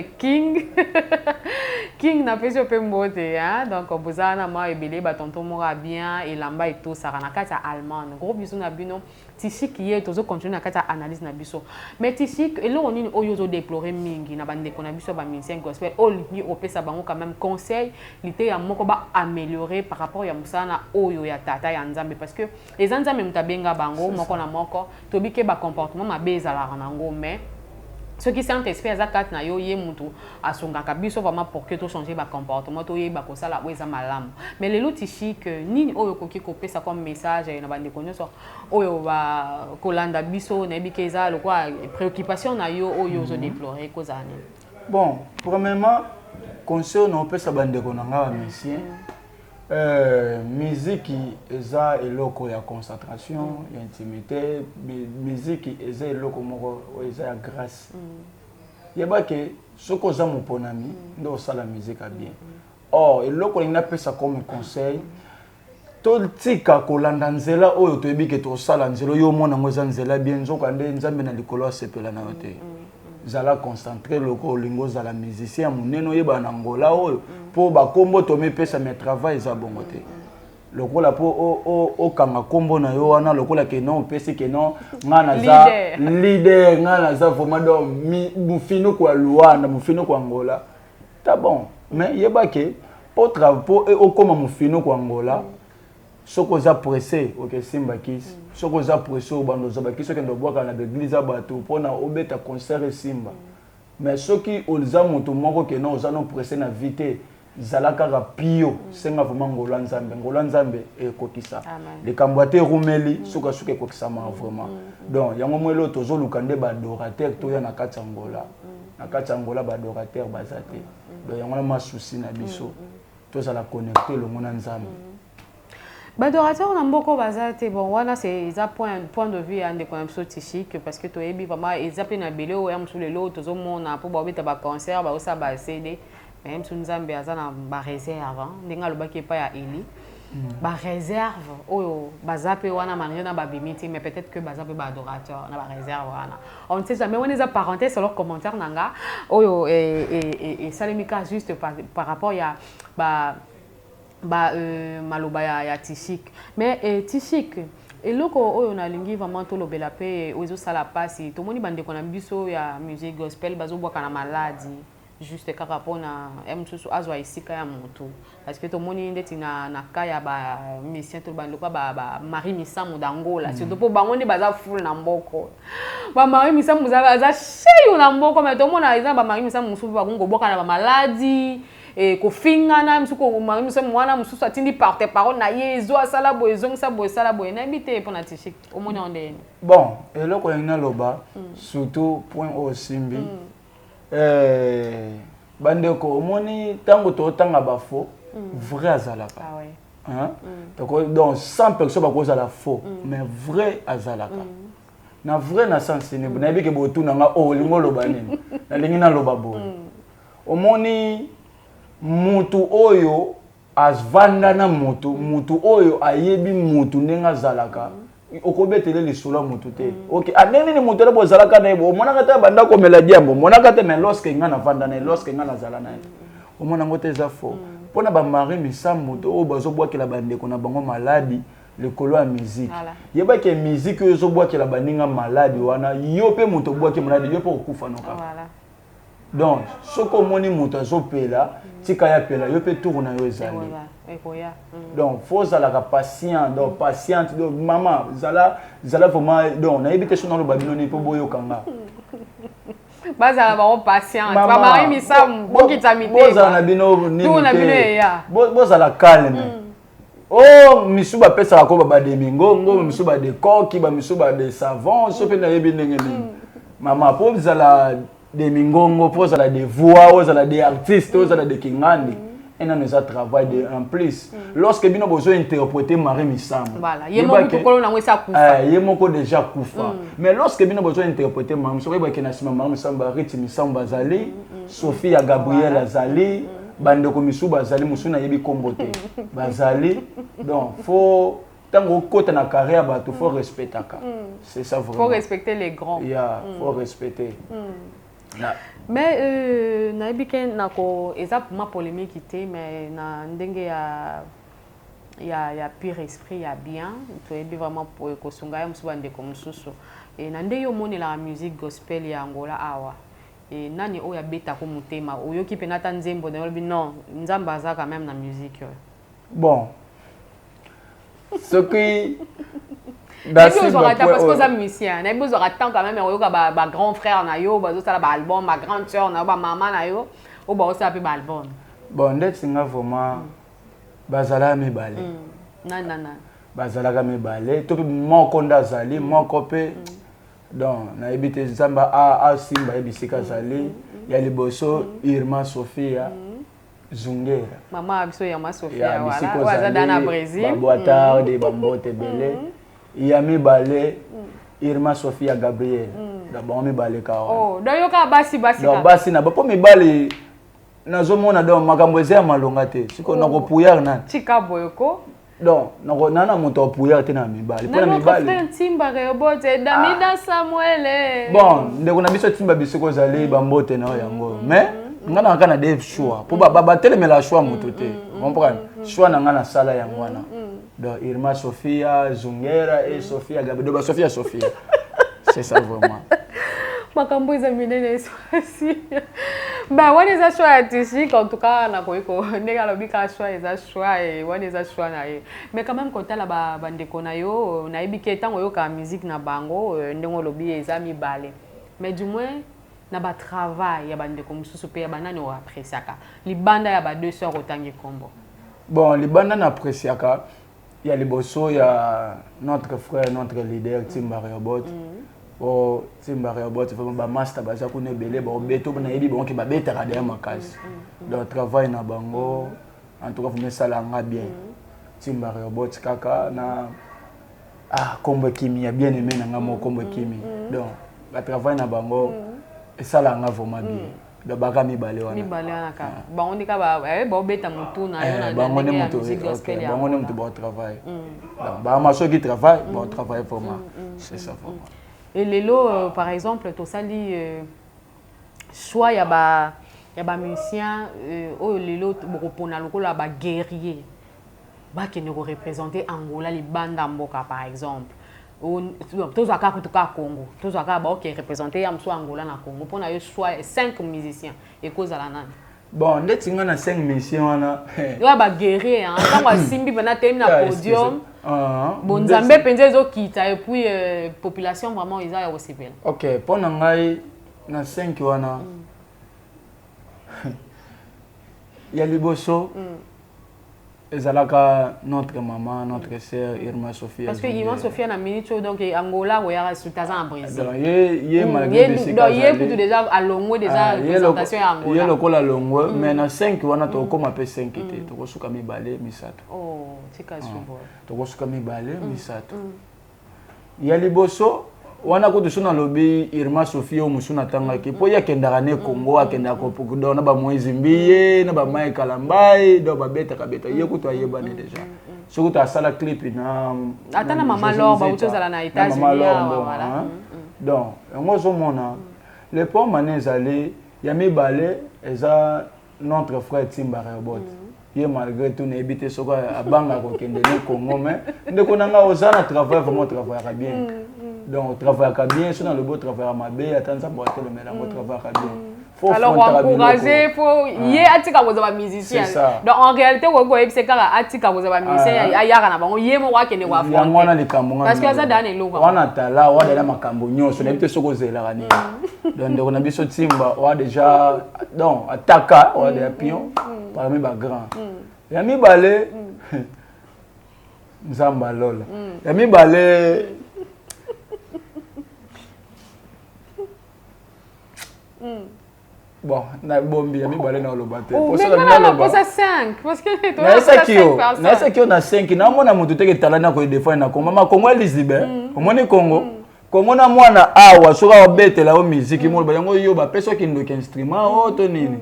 n'a fait sur Pembote, hein? Donc Bozana ma et Belé, ba tonton mora bien et Lamba et tout ça na Katia Allemagne. Gros bisous na bino. Tishik qui est toujours continuer na Katia analyse na biso. Mais Tishik et là on est au yozo déplorer mingi na bande qu'on a biso ba musicien gospel all ni opesa bango quand même conseil l'ité ya moko ba améliorer par rapport ya musana oyo ya tata ya nzambe parce que les nzambe mutabenga bango moko na moko tobike ba comportement mabeza la ranango mais ceux qui sont espèces à quatre na yo yé mutu asungaka biso vraiment pour que to changer ba comportement to yé ba ko sala weza malamu mais les lotis chic nini oyo koki ko pesa comme message na bande konyoso oyo ba kolanda biso na bikeza lo quoi préoccupation na yo oyo zo déplorer kozane. Bon, premièrement conseil na pesa bande konanga musicien musique eza eloko ya concentration ya intimité musique eza eloko moko eza ya grâce yeba ke soko za moponami ndo sala musique a bien or eloko linga pesa comme conseil to tika kolanda nzela oyo toyebi ke to sala nzela yo mona ngoza nzela bien nzoka nde nzambe na likolo asepela na yote zala concentré loko lingo zala musicien muneno yeba na ngola oyo po ba kombo to me pesa mes travail za bongote lokola po o kanga kombo na yo wana lokola ke non pesi ke non ngana za leader ngana za vraiment do mufino kwa Luanda mufino kwa Angola ta bon mais yeba ke po travail po o koma mufino kwa Angola soko za pressé OK Simba Kiss soko za pressé o bando za bakiso ke ndo bwaka na l'église bato pona obeta concert Simba mais soki olza moto moko ke non oza non pressé na vite zalaka rapio senga vraiment ngola nzambe e kokisa le kambwate rumeli soka suke kokisa ma vraiment donc yango mwelo tozo lukande ba adorateur to ya na kati Angola ba adorateur bazate donc yango na masusi na biso to za la connecter le mona nzambe. Badorateur na mboko bazate bon wana c'est ça point de vue en de connexion psychique parce que toi ebi vraiment ezapé na belé o yam sous le lot tozo mona po ba obeta ba concert ba osa ba CD même sous nzambe azana ba réserve ndinga lobaki pa ya Eli ba réserve oyo bazape wana manio na ba bimiti mais peut-être que bazape ba adorateur na ba réserve wana on ne sait jamais on les a parenthèse sur leur commentaire nanga oyo et salemika juste par rapport ya maloba ya Tishik mais Tishik eloko oyo na lingi vraiment to lobela pe ozo sala pasi to moni bande kona biso ya musique gospel bazo bwaka na maladie juste kaka pona msusu azwa isika ya moto parce que to moni ndeti na kaya ba mission to bande kwa ba Marie Misamu d'Angola surtout po bango ndi baza full na mboko ba Marie Misamu za sheyo na mboko mais to mona eza ba Marie Misamu mususu ba ngo bwaka na ba maladie et kofingana msuko Marie Misamu mwana mususu atindi porte parole na yezo asala boyezong sa boy sala boy na bité pona Tishik o moni ondene bon eloko yana loba surtout point au simbi bandeko omoni tango to tanga bafo vrai azalaka hein donc 100 personnes bako za la faux mais vrai azalaka na vrai na sens ne na bike botu nanga o lingo loba nini na lingi na loba bo omoni mutu oyo azvanda na mutu oyo ayebi mutu nenga zalaka okobetele lisula mutu te OK aneni ni mutu lebo zalaka na ebo mona kata banda ko mela diambo mona kata mais lorsque ngana vanda na lorsque ngana zala na o mona ngote za fo pona ba Marie Misamu to o bazo bwakela bande ko na bango maladi le kolo ya musique yeba ke musique yo zo bwakela baninga maladi wana yo pe mutu bwake maladi yo pe okufa noka voilà donc soko moni mutu azopela tika ya pela yo pe tourna yo ezali donc faut la patient donc patiente donc maman zala vraiment donc na ebite so na lo babino ni po boyo kanga bazala ba patient ba Marie Misamu bokita mite bozala na bino ni tu na bino ya bozala calme oh misuba pesa ko ba de mingongo misuba de koki ba misuba de savon so pe na yebi ndenge ni maman po zala des mingongo, des voix, des artistes, des kingandi. Et nous avons travaillé en plus. Lorsque nous avons interprété Marie Missam, voilà, il y a déjà Koufa. Mais lorsque nous avons interprété Marie Missam, Bazali, Sophie Gabriel Azali, Bandeko Missou Bazali, Moussou Nayebi Kombote Bazali. Donc, faut. Tant qu'on côté na carrière, il faut respecter. C'est ça vraiment. Il faut respecter les grands. Il faut respecter. Mais naibike nako eza ma polémique était mais na ndenge ya pire esprit ya bien to ebi vraiment pour ko sunga ya musuba ndeko mususu et na ndenge omoni la musique gospel ya Angola awa et nani o ya beta ko mutema oyoki pe nata nzembo na lobi non nzamba za quand même na musique. Bon, ce qui parce que vous êtes musicien, vous avez tant quand même un grand frère na yo, vous avez un album, ma grande sœur na ba maman na yo, ou ba aussi un album. Bon, ndetse singa vraiment bazala me balé. Non. Bazala me balé, to mon konda zali, mon copé. Donc, na ebité zamba a simba ebisika zali, ya liboso Irma Sophia. Zungera. Maman abiso Irma Sophia voilà, ou azada na Brésil. Baboata de bambote belé. Yami balé Irma Sophia Gabriel. D'abord mi balé ka. Oh, donc yoka basi. Donc basi na bapo mi balé nazomona donc makambo eza malonga te. Siko na ko puyar na. Chika boyoko. Donc nana moto puyar te na mi balé. Pona mi balé. Na Timba Rehoboth Damida Samuel. Bon, ndeko na biso Timba bisiko zali bambote na yango. Mais ngana kana des choix. Pour baba telemela choix moto te. Comprendre? Choix na ngana sala yango wana. Donc Irma Sophia, Zungera et Sophia Gabriel. Sophia. C'est ça vraiment. Makambo za minene aussi. Bah on les a choix artistiques en tout cas na koiko ndeka lobika choix eza choix et on les a choix na ye. Mais quand même quand la bandeko na yo na ibike tango yo ka musique na bango ndenge lobi eza mibale. Mais du moins na ba travail ya bandeko mususu pe ya banani o appréciaka. Libanda ya ba deux sœurs otangi kombo. Bon, libanda na appréciaka. Il y a les bossos, il y a notre frère, notre leader, Timba Rehoboth. Oh, Timba Rehoboth, il faut que master baza kune belé, bon beto na yebi bon ki ba beta ka derrière ma case. Donc travail na bango, en tout cas vous me salanga bien. Timba Rehoboth kaka na kombo kimi ya bien aimé na ngamo kombo kimi. Donc la travail na bango et salanga vraiment bien. Donc baka mibale wana. Mibale wana ka. Ba on dika ba ba beta mutu na yo na ndenge ya musique gospel ya. Ba on est bon travail. Donc ba ma ceux qui travaillent, bon travail vraiment. C'est ça vraiment. Et lelo par exemple to sali choix ya ba musicien o lelo bokopona lokola ba guerrier. Ba qui ne représenter Angola li banda mboka par exemple. Tous à Congo, tous à qui représenté Angola na Congo. Pour nous choix 5 musiciens et cause à la nan. Bon, ndeti ngana 5 musiciens wana. Yo ba guerrier hein, quand on simbi bana terminer podium. Bon Nzambe penze zo kita et puis population vraiment ils a aussi belle. OK, pour ngai na 5 wana. Ya liboso. Ezalaka notre maman, notre sœur Irma Sophia. Parce que Irma Sophia na minute donc Angola ou ya résultats en Brésil. Donc yé malgré des donc yé plutôt déjà à Longwe déjà présentation en Angola. Yé lokola Longwe mais na 5 wana to comme appel 5 était. To kosuka mibale misato. Oh, tika subo. To kosuka mibale misato. Ya liboso wana ko tusuna lobi Irma Sophia musuna tanga ki po ya kendaka ne Congo akenda ko pukudo na ba Moïse Mbiye na ba Mai Kalambai do ba beta ka beta ye ko to ayeba ne déjà soko to asala clip na atana mama Lomba utozala na États-Unis voilà donc ngo zo mona le pont manezali ya mibale eza notre frère Timba Rehoboth ye malgré tout na ebité soko abanga ko kende ne Congo mais ndeko nanga ozana travail vraiment travailler bien. Donc, travailler bien, si on a le beau travail à ma baie, attends, ça pour le mélange, travailler bien. Alors, encourager, il faut y atika vous avez musicien. Donc, en réalité, vous avez c'est quand atika vous avez musicien, ayara na bango, yé mo wa kene wa fond. Parce que ça donne le logo. On a tala, on a la makambo nyonso, on a été soko zela rani. Donc, on a biso Timba, on a déjà, donc, ataka, on a des pions, parmi les grands. Yami balé, Nzamba lola. Yami balé. Bon, na bombi ya mibale na olobate. Oh, mais on a 5 parce que toi na ça qui on a 5 na mona mutu teke talana ko défendre na Congo. Mama Congo lizibe. Omoni Congo. Congo na mwana awa soka obetela o musique mo ba yango yo ba peso ki ndoke instrument o to nini.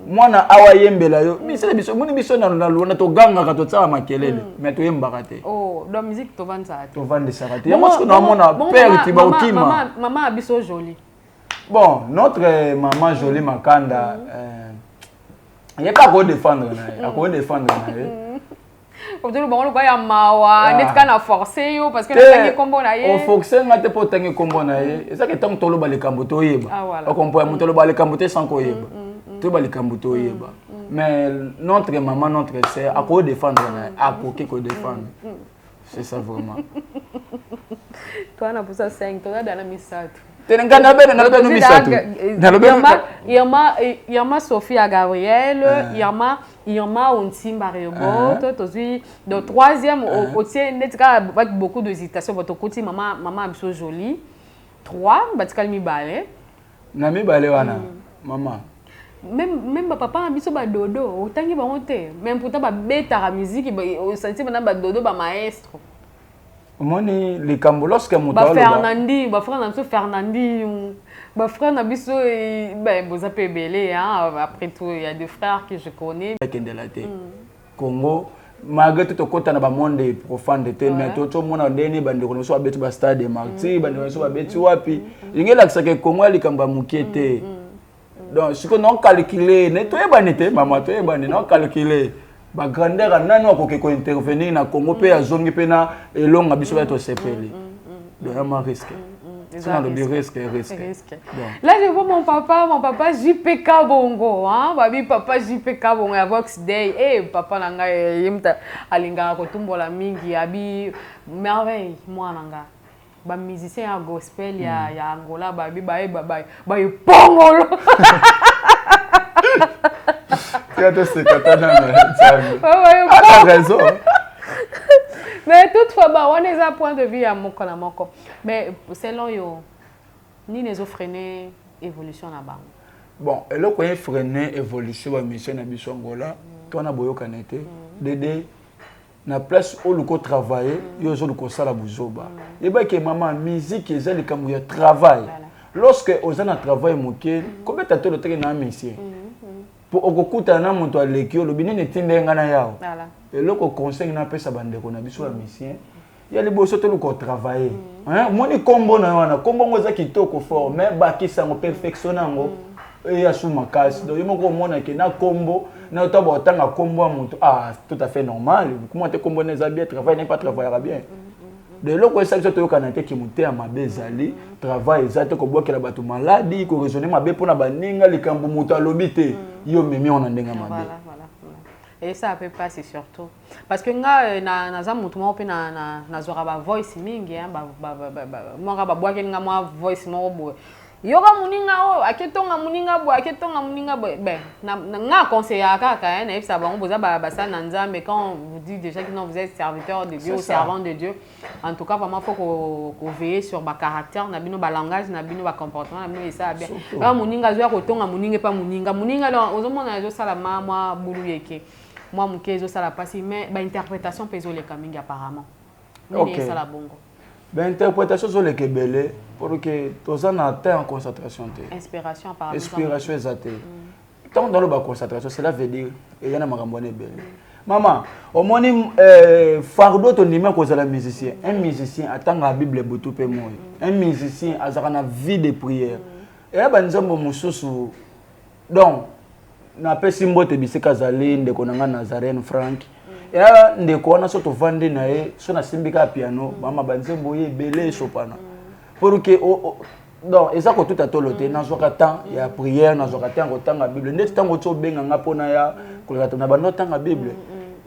Mwana awa yembela yo. Misele biso moni biso na lona to ganga ka to tsama makelele. Mais to yembaka te. Oh, la musique to vendre ça. To vendre ça. Ya mo na mona père ti ba otima. Maman biso jolie. Bon, notre maman Jolie Makanda, il n'y a pas à défendre. À quoi défendre. Comme tu le bon, le gars a mawa, n'est pas forcé parce que le tangi combo na ye. On forcé n'a pas tangi combo na ye. C'est ça que tant que le balé kambuto yeba. On comprend monter le balé kambuto sans ko yeba. Tu balé kambuto yeba. Mais notre maman, notre sœur, à quoi défendre à quoi qu'on défendre. C'est ça vraiment. Toi on a pour ça 5, toi dans la misate. Yama Sophia Gabriel, Yama Ontimba Rebo, le troisième, aussi, avec beaucoup d'hésitation, votre côté, maman Abso Jolie. 3, Batikal Mibale. Nami Bale wana, maman. Même papa a biso ba dodo, autant qu'il va monter. Même pourtant ba bêta la musique, au senti maintenant ba dodo ba maestro. Moni les cambo lorsque mon ba Fernandi, ba frère Namso Fernandi, ba frère Nabiso ben vous appelez belé hein, après tout il y a deux frères que je connais. Congo malgré tout côté na ba monde profane de tel mais tout mona ndeni bande ko so abetu ba stade marti bande so abetu wapi ingela que Congo li kamba mukete. Donc ce que non calculer ne to ebanete maman to ebane non calculer ba grandeur nani okoke ko intervenir na Congo pe ya zongi pe na elonga biso ba to sepeli donc un risque c'est un risque. Là je vois mon papa JPK Bongo hein babi papa JPK Bongo ya Vox Day papa nanga yimta alinga ko tumbola mingi abi merveille moi nanga ba musicien ya gospel ya Angola babi bae pongolo. Mais toutefois, on est à point de vue à mon corps. Mais selon yo, ni les freiner évolution là-bas. Bon, et là, quand il freiner évolution de la mission de la Angola, quand on a besoin de canette, d'aider, na place où le travailler, il y a le sala buzoba. Et bien que maman musique, ils ont le travail. Lorsque on a travail moqué, combien de temps le train na mission? Pour okuta na muntu aleki olobini netinde ngana yao. Voilà. Et le conseil na pesa bande ko na biso ya mission. Ya liboso to ko travailler. Hein, moni kombo na wana, kombo ngoza kitoko fort, mais bakisa ngo perfectionnango. Et ya sou makasi. Donc yimo ko mona ke na kombo, na to ba tanga kombo a muntu. Ah, tout à fait normal. Comment te kombo na bien travailler n'est pas travailler bien. De l'autre côté, ça to kanate ki muté a mabezali, travail ça to ko bokela batu maladie, ko raisonner mabe pona baninga likambo mutu alobité. Yo memi on ndenga mabe. Voilà. Et ça peut passer surtout parce que nga na za mutu mo pe na zora ba voice mingi hein mo ga ba bwake nga mo voice mo bo. Yoga muninga o aketonga muninga bo ben nga conseiller kaka na ça ba on boza ba ça na nzambe quand vous dit déjà que non vous êtes serviteur de Dieu ou servant de Dieu en tout cas vraiment faut qu'on veille sur ba caractère na bino ba langage na bino ba comportement na bino et ça bien ba muninga zo ko tonga muninga pa muninga donc ozomona zo sala moi bulu yeke moi muke zo sala pasi mais ba interprétation peso le kamingi apparemment ni ça la bongo. Ben interprétation sur les kebele pour que tous en atteignent en concentration. Inspiration par exemple. Inspiration exacte. Tant dans le bas concentration, cela veut dire il y en a marambonné belle. Maman, au moins fardeau ton numéro cause la musicien. Un musicien attend la Bible botou pe moi. Un musicien a une vie de prière. Et là ben nzambo mususu. Donc na pe simbo te biseka zali ndeko nanga Nazarene Frank. Ya ndeko wana soto vande na ye so na simbika piano mama banzembo ye belé chopana pour que donc eza ko tout atolote na zoka temps ya prière na zoka temps kotanga Bible ndeti tango tso benga ngapona ya kolata na bando tanga Bible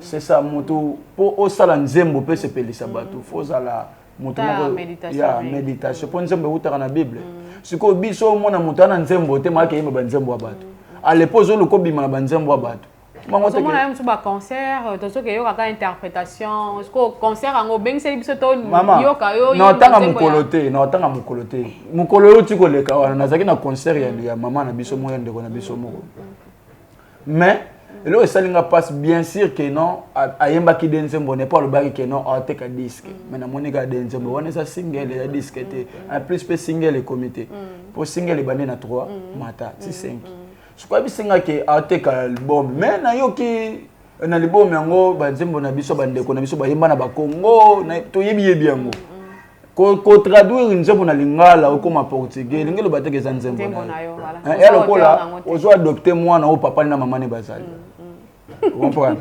c'est ça moto po osala nzembo pe sepelisa bato fozala moto moko ya méditation po nzembo utaka na Bible siko biso mona moto na nzembo te maka yeba banzembo bato à l'époque zo lokobima na banzembo bato Tout le monde a un super concert, tout ce qui est une interprétation, ce que concert en obeng c'est biso to yoka yo. Non tanga mukolote, non tanga mukolote. Mukolo tu ko le kawana nazaki na concert ya maman na biso moya ndeko na biso moko. Mais là ça linga passe bien sûr que non ayemba ki denzembo n'est pas le bari que non a teka disque. Mais na monika denzembo on ça single ya disque était en plus pe single le comité. Pour single bande na 3 mata, si 5. Je crois que c'est que ateka album mais na yo ki na album yango banzembo na biso bandeko na biso bayemba na ba Congo na to yebi yango ko traduire nzembo na lingala okoma portugais lingelo bateke za nzembo na yo voilà elle kola ozo adopter mwana au papa na maman ne bazali vous comprenez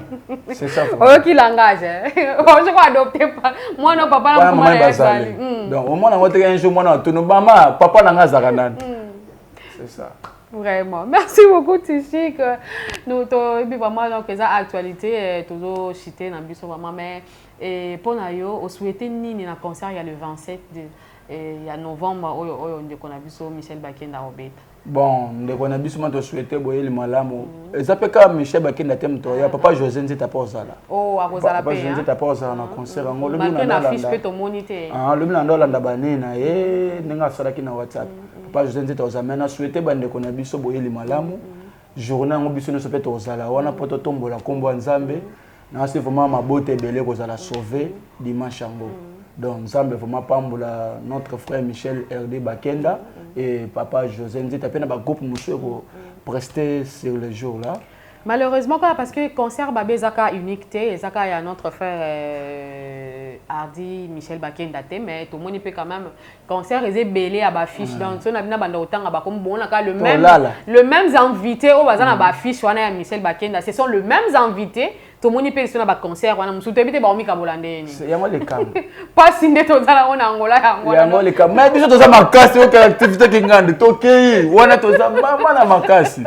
c'est ça oh qui langage ozo ko adopter mwana au papa na maman bazali donc au moins na ngoteka un jour mwana to no mama papa na ngazaka nani c'est ça. Vraiment. Merci beaucoup, Tichik. Nous avons vraiment donc les actualités toujours cité dans biso vraiment mais pour nous on souhaitait ni na concert il y a le 27 novembre on a biso Michel Bakenda Robert. Bon, on a biso man to souhaiter boyer le malamu. Ezapeka Michel Bakenda tem to ya papa José Nzeta pozala. Oh, akozala pe. Papa José Nzeta pozala na concert ngo le bina na fiche pe to moniter. Ah, le bina ndola ndabane na ninga salaki na WhatsApp. Papa José Nzeta ozamena souhaiter bande ko na biso boyer le malamu. Journée ngo biso no so pe to ozala wana poto tombola kombo Nzambe. Na c'est vraiment mabote belé kozala sauver dimanche yango. Donc, Nzambe vraiment pambola notre frère Michel RD Bakenda et papa José Nzeta pe na ba groupe monsieur pour prester sur le jour là. Malheureusement parce que concert babé zaka unique té zaka ya notre frère Hardy Michel Bakenda té mais tout le monde peut quand même concert est belé à ba fiche donc on a bina banda otanga ba comme bon on le même invité au bazana ba fiche wana ya Michel Bakenda ce sont les mêmes invités tout le monde peut sur na ba concert wana musuto ebite ba omika bolande ni c'est yango le cas pas sinde to zala ona Angola yango le cas mais biso to za makasi o activité kingande to kei wana to za mama na makasi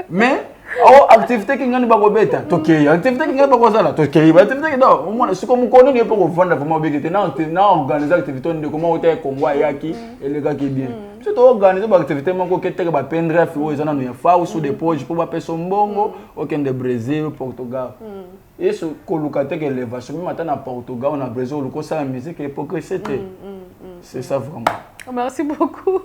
mais oh activité qui ngani bako beta tokei activité qui ngani bako zala tokei activité qui non moi ce comme connait ne peut vendre vraiment bégete na organiser activité de comment hôtel Congo yaki et les gars qui bien c'est to organiser ba activité moko keteka ba pendre fio ezana no fa ou sous des proches pour ba peso mbongo aucun de Brésil Portugal et ce kolukate que l'élévation même matin na Portugal on a Brésil le ça la musique l'époque c'était c'est ça vraiment. Merci beaucoup.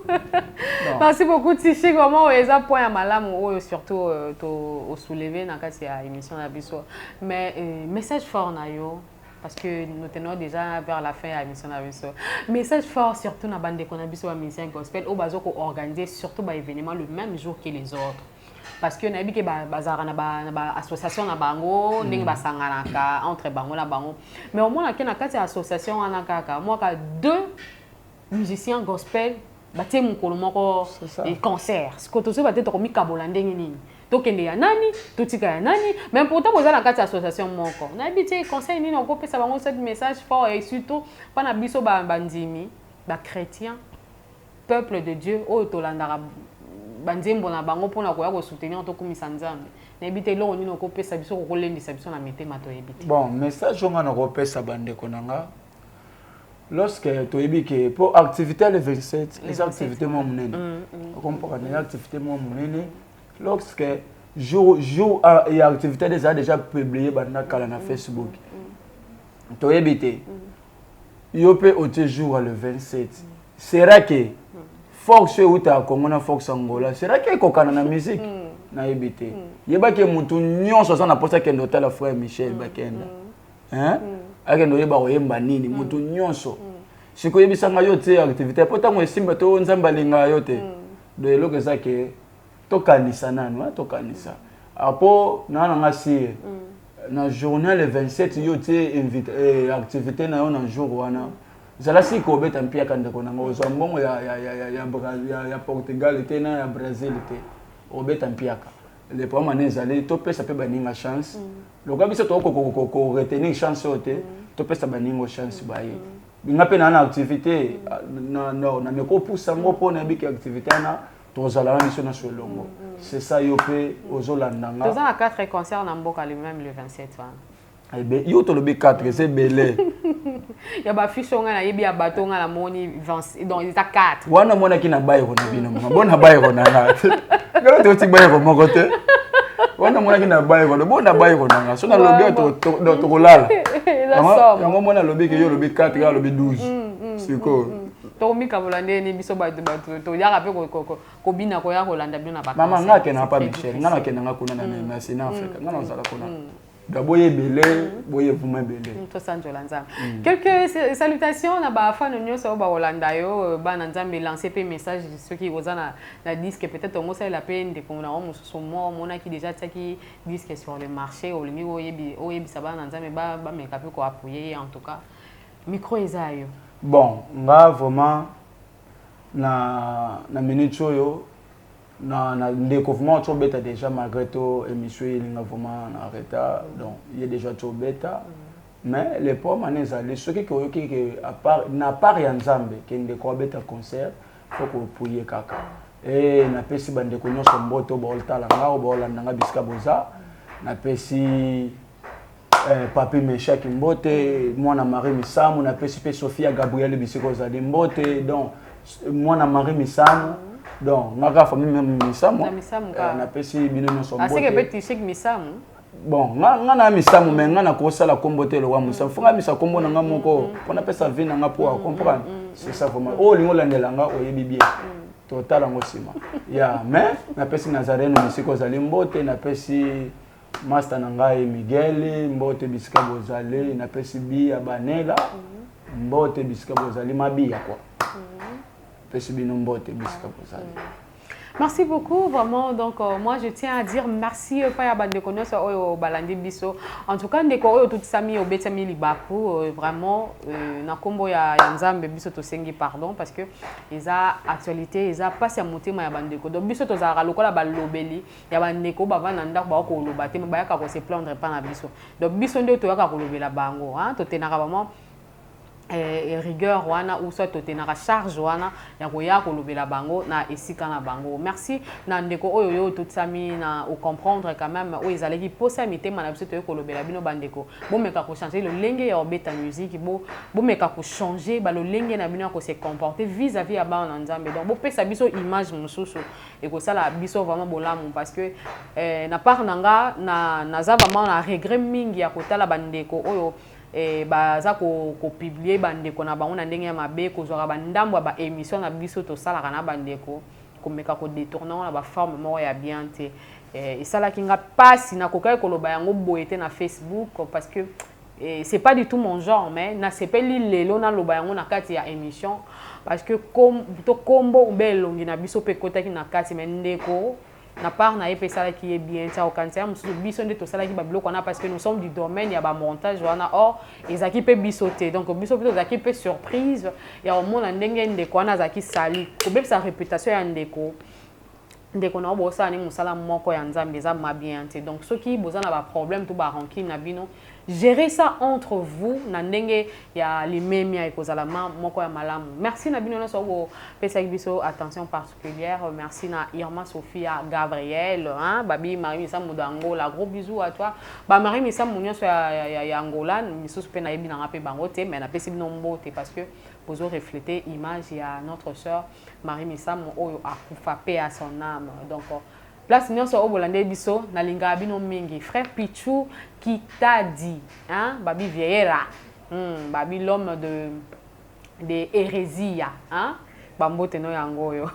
Merci beaucoup Tichik vraiment eza point à malamu surtout au soulever dans cette émission la biso mais message fort na yo parce que nous tenons déjà vers la fin de l'émission la biso message fort surtout na bande ko na biso wa musicien gospel au bazo ko organiser surtout ba événement le même jour que les autres parce que na biki bazara na ba association na bango ndenge basanganaka entre bango na bango mais au moins na kena kati association ana kaka moi ka deux musiciens gospel batie mukolo moko et concert ce que tout ça batie to komi kabola ndenge nini to kende ya nani to tika ya nani même pourtant vous na kati association moko na bité conseil nini on kopesa bango ce message fort et surtout pas na biso bandimi ba chrétien peuple de Dieu o to landara banzembo na bango pona ko ya ko soutenir to komisa Nzambe na bité lo nini ko pesa biso ko lendisa biso na metema to ebité bon message on na ko pesa bande konanga. Lorsque tu es dit que pour activité le 27, les activités mon monnaie. On comprend les activités mon monnaie. Lorsque jour et activité déjà publié dans Facebook. Tu es dit il peut autre jour le 27. Sera que Fox ou ta comme on a Fox Angola. Sera que kokana na musique na ebité. Yeba que mutu nyonso ça na posta que l'hôtel frère Michel Bakenda. Hein? Ake no yeba oyemba nini mutu nyonso siko yebisanga yo te activité potango esimba to Nzamba linga yo te de loke za ke to kanisa nanu to kanisa apo na ngasi na journée le 27 yo te invité activité na yo na jour wana zala siko beta mpia kanda kona ngozo mbongo ya Portugal te na ya Brésil te obeta mpiaka les programmes nezali to pesa pe baninga chance le gars biso to ko retenir chance ote to pesa baningo chance baye binga pe na activité na me ko poussa ngo pona biki activité na to zala na mission na solongo c'est ça yo pe ozolandanga deux ans à 4 concerts na mboka le même le 27 eh ben yo to le b 4 c'est belé ya ba fiche nga na yebi ya bato nga na moni donc ils a 4 wana mona kina baye ko na bino bona baye ko na ngati ngalo to ti baye ko moko te wana mwana kina baye ko bona baye ko nanga so na lobi to kolala yango mwana lobi ke yo lobi 4 ya lobi 12 siko to mika bolande ni biso ba to yaka pe ko bina ko ya ko landa bino na ba mama ngake na pa Michel ngana ke nanga kuna na sina Afrika ngana zala kuna Boye belé, boye vuma belé. Quelques salutations na ba fan nyonso ba Holanda yo ba na nzambe lancer pe message ceux qui osana na disque peut-être on ça la peine de qu'on a on qui déjà qui disque sur le marché au lingi oyebi ça ba na nzambe ba me kapi ko appuyer en tout cas micro ezayo. Bon, nga vraiment na minute yo na découvert tout bêta déjà malgré tout émission il a vraiment en retard donc il y a déjà tout bêta mais les pommes en ezali ceux qui à part n'a pas rien nzambe qui ndeko bêta concert faut que pouiller kaka et na pesi bande ko nyonso mboto bolta la nga bolanda nga bisika boza na pesi papi Meshaki mbote mwana Marie Misamu na pesi pe Sophia Gabriel bisiko za mbote donc mwana Marie Misamu donc ngaka famille même Misamu na pesi bino nyonso mbote aseke petit chic Misamu bon nga na Misamu mais nga na ko sala kombote lo wa Misamu funga misa kombo na nga moko pona pesa vie na nga pour comprendre c'est ça vraiment oh lingo landela nga oyebi bien total ngo sima ya mais na pesi Nazareno bisiko za mbote na pesi Master Nangai Miguel, mbote bisika bozale, na pesi bia banela, mbote bisika bozale mabia quoi. Pesi bino mbote bisika bozale. Merci beaucoup, vraiment. Donc, moi, je tiens à dire merci à Bande Konos au Balandi Bisso. En tout cas, ndeko tout sami au Betami Libaku, vraiment, na kombo ya Nzambe Bisso to sengi pardon parce que ils a actualité, ils a passé à monter ma Bande Ko. Donc Bisso to zara lokola balobeli, ya Bande Ko bava nanda ba ko lobate, ba ya ka ko se plaindre pas na Bisso. Donc Bisso ndo to ya ka ko lobela bango, hein, to tenaka vraiment rigueur wana ou soit totenaka charge wana ya koya kolobela bango na esika na bango. Merci na ndeko oyo yo tout sami na au comprendre quand même o ezalaki posa mitema na biso to kolobela bino bandeko bo meka ko changer le lenge ya obeta musique bo meka ko changer ba le lenge na bino ko se comporter vis-à-vis ya ba na nzambe donc bo pesa biso image mususu et ko sala biso vraiment bolamu parce que na part nanga na za vraiment na regret mingi ya kotala bandeko oyo baza ko publier bandeko na bango na ndenge ya mabe ko zwa bandambo ba émission na biso to sala kana bandeko ko meka ko détourner na ba forme moko ya bien te et sala kinga passe na kokai ko loba yango boyete na Facebook parce que c'est pas du tout mon genre mais na sepeli lelo na loba yango na kati ya émission parce que comme to kombo ubelongi na biso pe kota ki na kati mais ndeko na part na epesala qui est bien ça au cancer musu biso nde to sala ki ba biloko na parce que nous sommes du domaine ya ba montage wana or ezaki pe bisoté donc biso plutôt ezaki pe surprise ya au monde ndenge ndeko wana zaki sali ko be sa réputation ya ndeko na bosa ni musala moko ya nzambe za mabien te donc ceux qui boza na ba problème tout ba rancune na bino gérer ça entre vous na ndenge ya limemia ekozala moko ya malamu. Merci na bino so go pesa biso attention particulière. Merci na Irma Sophia Gabriel hein babi Marie Misa Mudangola gros bisous à toi ba Marie Misa munyoso ya Angola miso pe na yebi na ngape bango te mais na pesi bino mbote parce que vous refléter image ya notre sœur Marie Misa oyo akufa paix à son âme donc place nyonso au bolande biso na linga bino mingi frère Pichou qui t'a dit hein babi vieillera babi l'homme de hérésie hein bambote no yango yo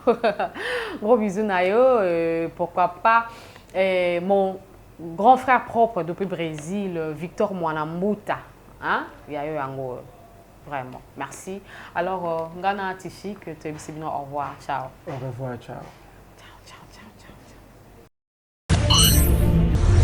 gros bisous na yo pourquoi pas mon grand frère propre depuis Brésil Victor Mwanambuta hein ya yo yango vraiment merci alors ngana tichi que tu es au revoir ciao au revoir ciao